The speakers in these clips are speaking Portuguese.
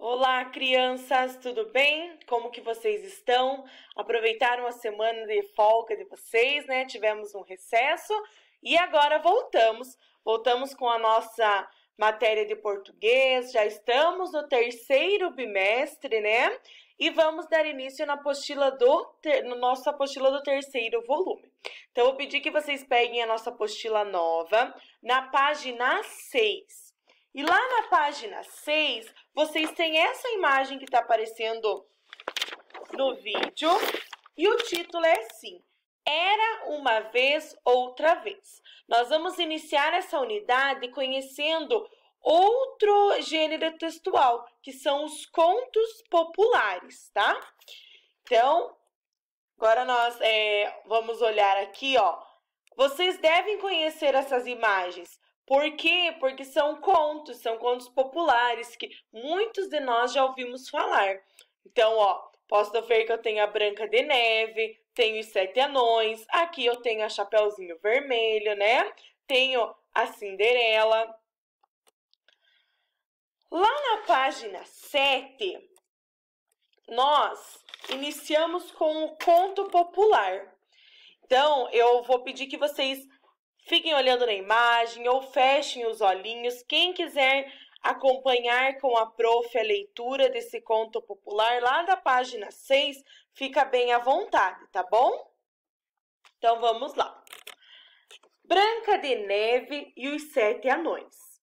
Olá, crianças, tudo bem? Como que vocês estão? Aproveitaram a semana de folga de vocês, né? Tivemos um recesso e agora voltamos com a nossa matéria de português. Já estamos no terceiro bimestre, né? E vamos dar início na nossa apostila do terceiro volume. Então, eu vou pedir que vocês peguem a nossa apostila nova na página 6. E lá na página 6, vocês têm essa imagem que está aparecendo no vídeo. E o título é assim: Era uma vez, outra vez. Nós vamos iniciar essa unidade conhecendo outro gênero textual, que são os contos populares, tá? Então, agora nós vamos olhar aqui, ó. Vocês devem conhecer essas imagens. Por quê? Porque são contos populares que muitos de nós já ouvimos falar. Então, ó, posso ver que eu tenho a Branca de Neve, tenho os Sete Anões, aqui eu tenho a Chapeuzinho Vermelho, né? Tenho a Cinderela. Lá na página 7, nós iniciamos com o conto popular. Então, eu vou pedir que vocês fiquem olhando na imagem ou fechem os olhinhos. Quem quiser acompanhar com a prof a leitura desse conto popular lá da página 6, fica bem à vontade, tá bom? Então, vamos lá. Branca de Neve e os Sete Anões.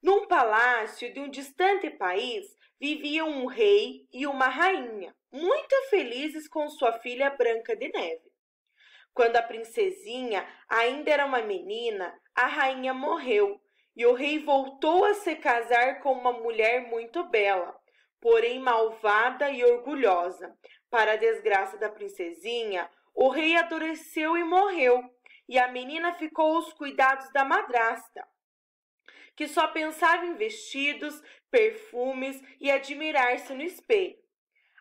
Num palácio de um distante país, viviam um rei e uma rainha, muito felizes com sua filha Branca de Neve. Quando a princesinha ainda era uma menina, a rainha morreu e o rei voltou a se casar com uma mulher muito bela, porém malvada e orgulhosa. Para a desgraça da princesinha, o rei adoeceu e morreu, e a menina ficou aos cuidados da madrasta, que só pensava em vestidos, perfumes e admirar-se no espelho.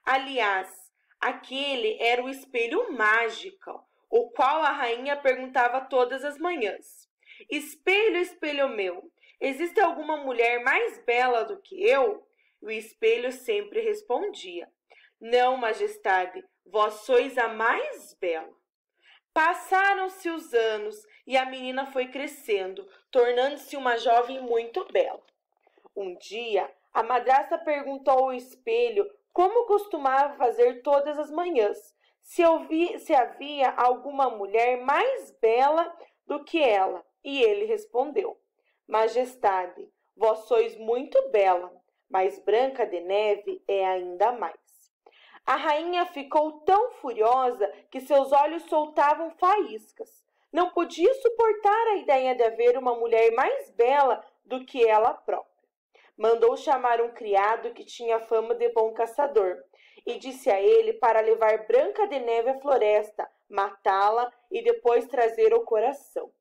Aliás, aquele era o espelho mágico, o qual a rainha perguntava todas as manhãs: Espelho, espelho meu, existe alguma mulher mais bela do que eu? O espelho sempre respondia: Não, majestade, vós sois a mais bela. Passaram-se os anos e a menina foi crescendo, tornando-se uma jovem muito bela. Um dia, a madrasta perguntou ao espelho como costumava fazer todas as manhãs, se havia alguma mulher mais bela do que ela. E ele respondeu: Majestade, vós sois muito bela, mas Branca de Neve é ainda mais. A rainha ficou tão furiosa que seus olhos soltavam faíscas. Não podia suportar a ideia de haver uma mulher mais bela do que ela própria. Mandou chamar um criado que tinha fama de bom caçador e disse a ele para levar Branca de Neve à floresta, matá-la e depois trazer o coração.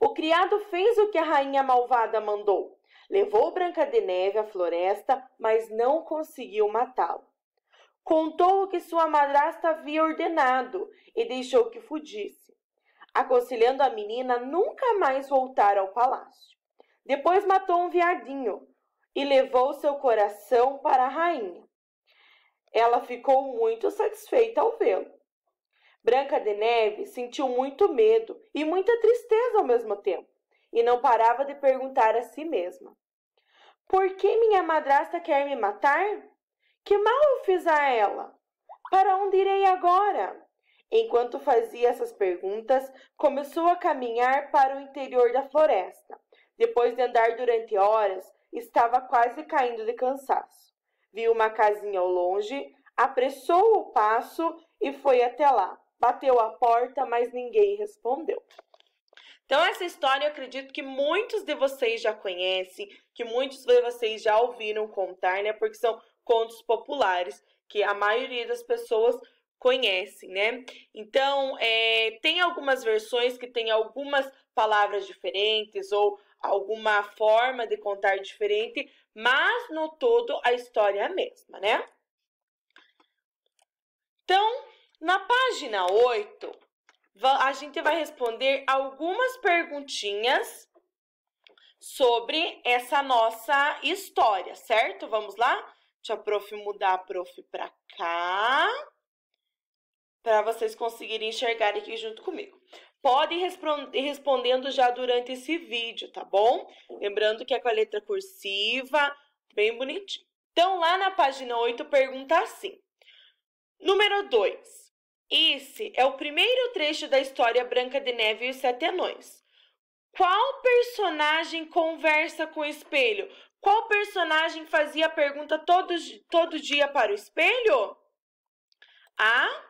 O criado fez o que a rainha malvada mandou. Levou Branca de Neve à floresta, mas não conseguiu matá-la. Contou o que sua madrasta havia ordenado e deixou que fugisse, aconselhando a menina nunca mais voltar ao palácio. Depois matou um veadinho e levou seu coração para a rainha. Ela ficou muito satisfeita ao vê-lo. Branca de Neve sentiu muito medo e muita tristeza ao mesmo tempo, e não parava de perguntar a si mesma: Por que minha madrasta quer me matar? Que mal eu fiz a ela? Para onde irei agora? Enquanto fazia essas perguntas, começou a caminhar para o interior da floresta. Depois de andar durante horas, estava quase caindo de cansaço. Viu uma casinha ao longe, apressou o passo e foi até lá. Bateu a porta, mas ninguém respondeu. Então, essa história eu acredito que muitos de vocês já conhecem, que muitos de vocês já ouviram contar, né? Porque são contos populares que a maioria das pessoas conhecem, né? Então, tem algumas versões que tem algumas palavras diferentes ou alguma forma de contar diferente, mas no todo a história é a mesma, né? Então, na página 8, a gente vai responder algumas perguntinhas sobre essa nossa história, certo? Vamos lá? Deixa a prof mudar a prof para cá, para vocês conseguirem enxergar aqui junto comigo. Podem ir respondendo já durante esse vídeo, tá bom? Lembrando que é com a letra cursiva, bem bonitinho. Então, lá na página 8, pergunta assim. Número 2. Esse é o primeiro trecho da história Branca de Neve e os Sete Anões. Qual personagem conversa com o espelho? Qual personagem fazia a pergunta todo dia para o espelho? A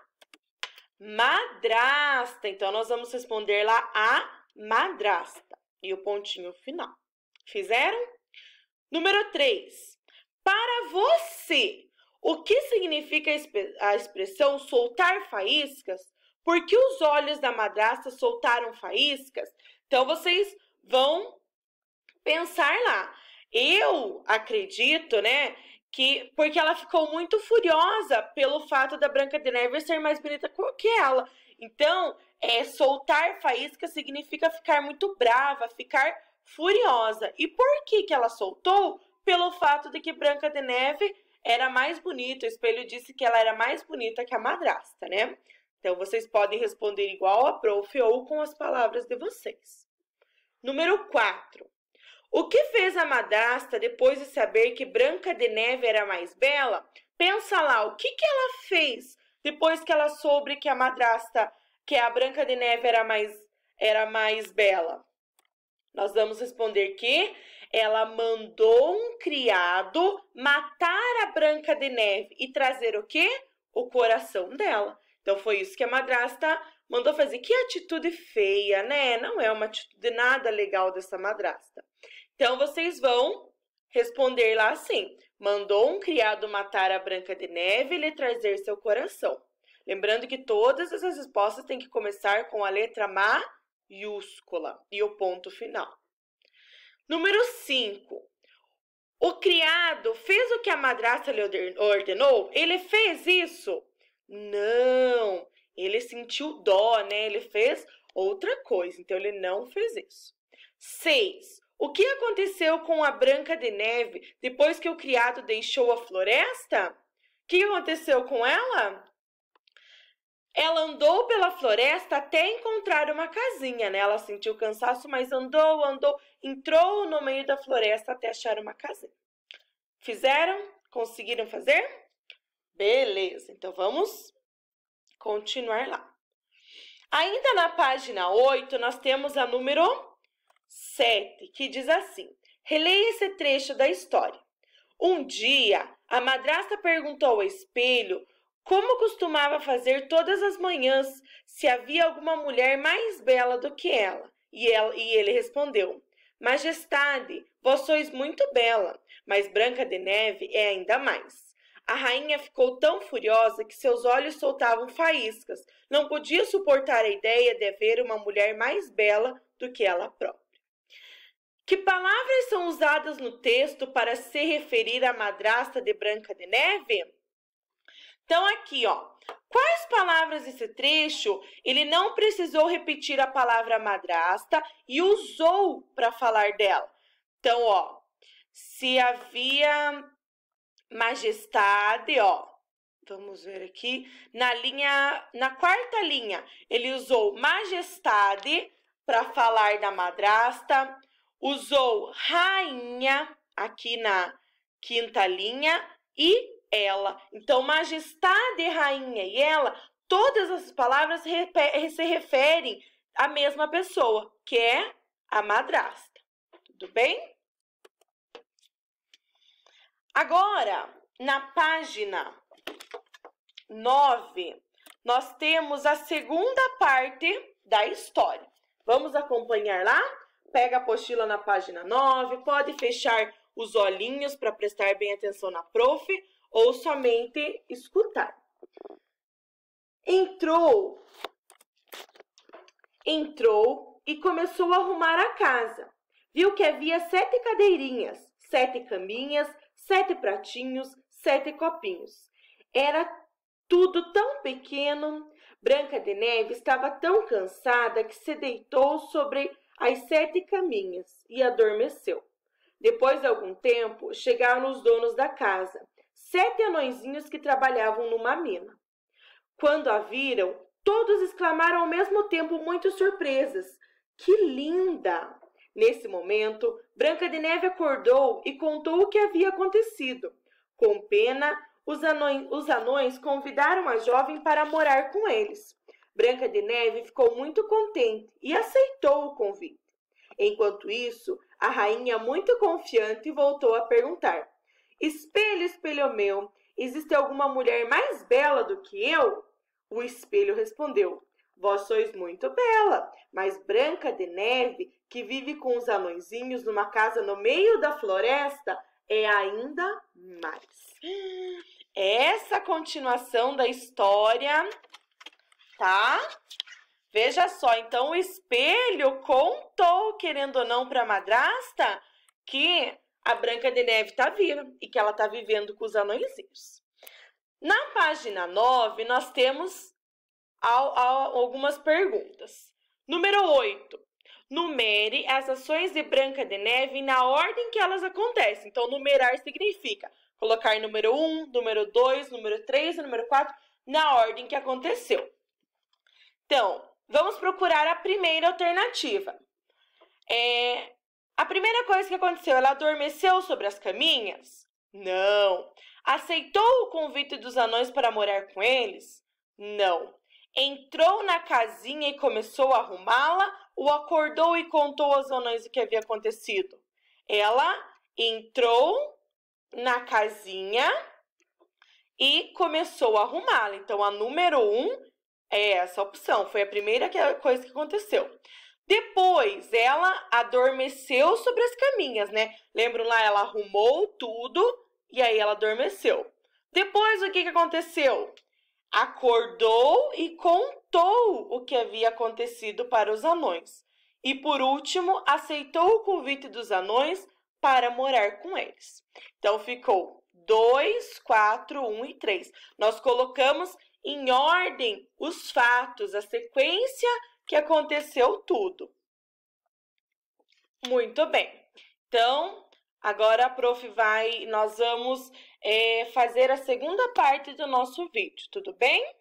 madrasta. Então, nós vamos responder lá a madrasta. E o pontinho final. Fizeram? Número 3. Para você, o que significa a expressão soltar faíscas? Por que os olhos da madrasta soltaram faíscas? Então, vocês vão pensar lá. Eu acredito, né, que porque ela ficou muito furiosa pelo fato da Branca de Neve ser mais bonita que ela. Então, soltar faísca significa ficar muito brava, ficar furiosa. E por que ela soltou? Pelo fato de que Branca de Neve era mais bonita. O espelho disse que ela era mais bonita que a madrasta, né? Então, vocês podem responder igual a prof ou com as palavras de vocês. Número 4. O que fez a madrasta depois de saber que Branca de Neve era mais bela? Pensa lá, o que ela fez depois que ela soube que a Branca de Neve era mais bela? Nós vamos responder que ela mandou um criado matar a Branca de Neve e trazer o quê? O coração dela. Então, foi isso que a madrasta mandou fazer. Que atitude feia, né? Não é uma atitude nada legal dessa madrasta. Então, vocês vão responder lá assim. Mandou um criado matar a Branca de Neve e lhe trazer seu coração. Lembrando que todas essas respostas têm que começar com a letra maiúscula e o ponto final. Número 5. O criado fez o que a madrasta lhe ordenou? Ele fez isso? Não, ele sentiu dó, né? Ele fez outra coisa, então ele não fez isso. 6. O que aconteceu com a Branca de Neve depois que o criado deixou a floresta? O que aconteceu com ela? Ela andou pela floresta até encontrar uma casinha, né? Ela sentiu cansaço, mas andou, entrou no meio da floresta até achar uma casinha. Fizeram? Conseguiram fazer? Beleza, então vamos continuar lá. Ainda na página 8, nós temos a número 7, que diz assim. Releia esse trecho da história. Um dia, a madrasta perguntou ao espelho como costumava fazer todas as manhãs se havia alguma mulher mais bela do que ela. E ele respondeu, Majestade, vós sois muito bela, mas Branca de Neve é ainda mais. A rainha ficou tão furiosa que seus olhos soltavam faíscas. Não podia suportar a ideia de haver uma mulher mais bela do que ela própria. Que palavras são usadas no texto para se referir à madrasta de Branca de Neve? Então, aqui, ó, quais palavras desse trecho ele não precisou repetir a palavra madrasta e usou para falar dela? Então, ó, se havia majestade, ó, vamos ver aqui, na quarta linha, ele usou majestade para falar da madrasta, usou rainha aqui na quinta linha e ela. Então, majestade, rainha e ela, todas as palavras se referem à mesma pessoa, que é a madrasta. Tudo bem? Agora, na página 9, nós temos a segunda parte da história. Vamos acompanhar lá? Pega a apostila na página 9, pode fechar os olhinhos para prestar bem atenção na prof, ou somente escutar. Entrou e começou a arrumar a casa. Viu que havia 7 cadeirinhas, 7 caminhas, 7 pratinhos, 7 copinhos. Era tudo tão pequeno. Branca de Neve estava tão cansada que se deitou sobre as 7 caminhas e adormeceu. Depois de algum tempo, chegaram os donos da casa, 7 anõezinhos que trabalhavam numa mina. Quando a viram, todos exclamaram ao mesmo tempo, muito surpresas: "Que linda!" Nesse momento, Branca de Neve acordou e contou o que havia acontecido. Com pena, os anões convidaram a jovem para morar com eles. Branca de Neve ficou muito contente e aceitou o convite. Enquanto isso, a rainha, muito confiante, voltou a perguntar: "Espelho, espelho meu, existe alguma mulher mais bela do que eu?" O espelho respondeu: "Vós sois muito bela, mas Branca de Neve, que vive com os anõezinhos numa casa no meio da floresta, é ainda mais." Essa continuação da história, tá? Veja só, então o espelho contou, querendo ou não, para a madrasta que a Branca de Neve está viva e que ela está vivendo com os anõezinhos. Na página 9, nós temos algumas perguntas. Número 8. Numere as ações de Branca de Neve na ordem que elas acontecem. Então, numerar significa colocar número 1, número 2, número 3 e número 4 na ordem que aconteceu. Então, vamos procurar a primeira alternativa. A primeira coisa que aconteceu, ela adormeceu sobre as caminhas? Não. Aceitou o convite dos anões para morar com eles? Não. Entrou na casinha e começou a arrumá-la ou acordou e contou aos anões o que havia acontecido? Ela entrou na casinha e começou a arrumá-la. Então, a número 1 é essa opção. Foi a primeira coisa que aconteceu. Depois, ela adormeceu sobre as caminhas, né? Lembram lá? Ela arrumou tudo e aí ela adormeceu. Depois, o que aconteceu? Acordou e contou o que havia acontecido para os anões. E, por último, aceitou o convite dos anões para morar com eles. Então, ficou 2, 4, 1 e 3. Nós colocamos em ordem os fatos, a sequência que aconteceu tudo. Muito bem. Então, agora a prof. Nós vamos fazer a segunda parte do nosso vídeo, tudo bem?